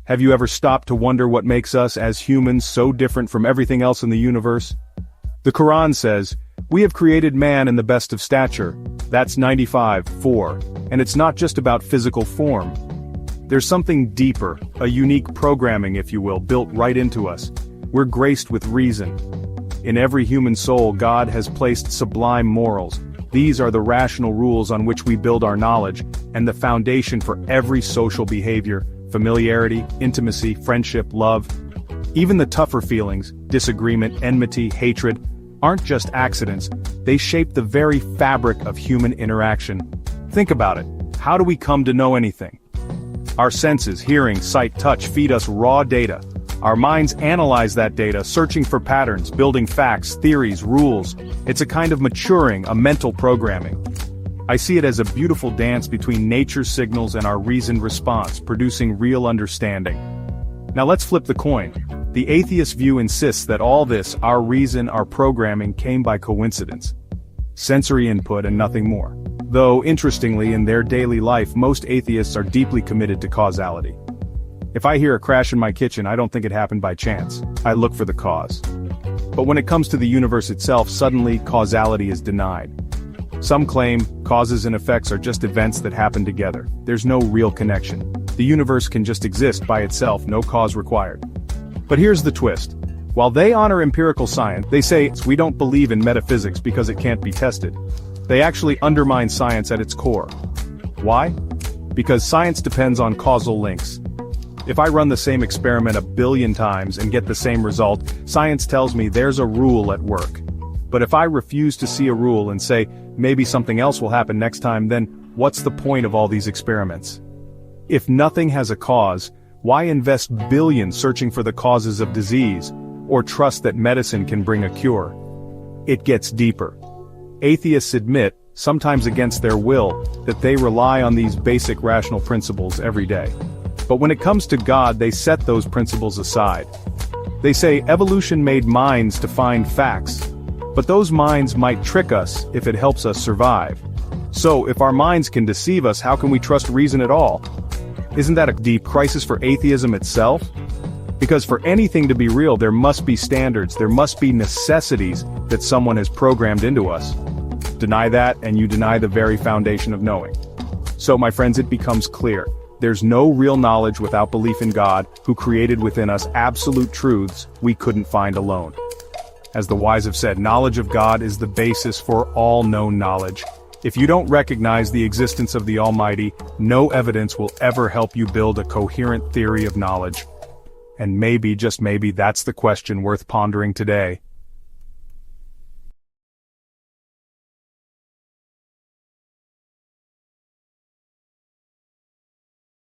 Have you ever stopped to wonder what makes us as humans so different from everything else in the universe? The Quran says, "We have created man in the best of stature." That's 95:4. And it's not just about physical form. There's something deeper, a unique programming, if you will, built right into us. We're graced with reason. In every human soul, God has placed sublime morals. These are the rational rules on which we build our knowledge, and the foundation for every social behavior, familiarity, intimacy, friendship, love. Even the tougher feelings, disagreement, enmity, hatred, aren't just accidents, they shape the very fabric of human interaction. Think about it. How do we come to know anything? Our senses, hearing, sight, touch, feed us raw data. Our minds analyze that data, searching for patterns, building facts, theories, rules. It's a kind of maturing, a mental programming. I see it as a beautiful dance between nature's signals and our reasoned response, producing real understanding. Now let's flip the coin. The atheist view insists that all this, our reason, our programming, came by coincidence. Sensory input and nothing more. Though, interestingly, in their daily life, most atheists are deeply committed to causality. If I hear a crash in my kitchen, I don't think it happened by chance. I look for the cause. But when it comes to the universe itself, suddenly, causality is denied. Some claim causes and effects are just events that happen together. There's no real connection. The universe can just exist by itself, no cause required. But here's the twist. While they honor empirical science, they say we don't believe in metaphysics because it can't be tested. They actually undermine science at its core. Why? Because science depends on causal links. If I run the same experiment 1 billion times and get the same result, science tells me there's a rule at work. But if I refuse to see a rule and say, maybe something else will happen next time, then what's the point of all these experiments? If nothing has a cause, why invest billions searching for the causes of disease, or trust that medicine can bring a cure? It gets deeper. Atheists admit, sometimes against their will, that they rely on these basic rational principles every day. But when it comes to God, they set those principles aside. They say evolution made minds to find facts, but those minds might trick us if it helps us survive. So, if our minds can deceive us, how can we trust reason at all? Isn't that a deep crisis for atheism itself? Because for anything to be real, there must be standards, there must be necessities that someone has programmed into us. Deny that, and you deny the very foundation of knowing. So, my friends, it becomes clear. There's no real knowledge without belief in God, who created within us absolute truths we couldn't find alone. As the wise have said, knowledge of God is the basis for all known knowledge. If you don't recognize the existence of the Almighty, no evidence will ever help you build a coherent theory of knowledge. And maybe, just maybe, that's the question worth pondering today.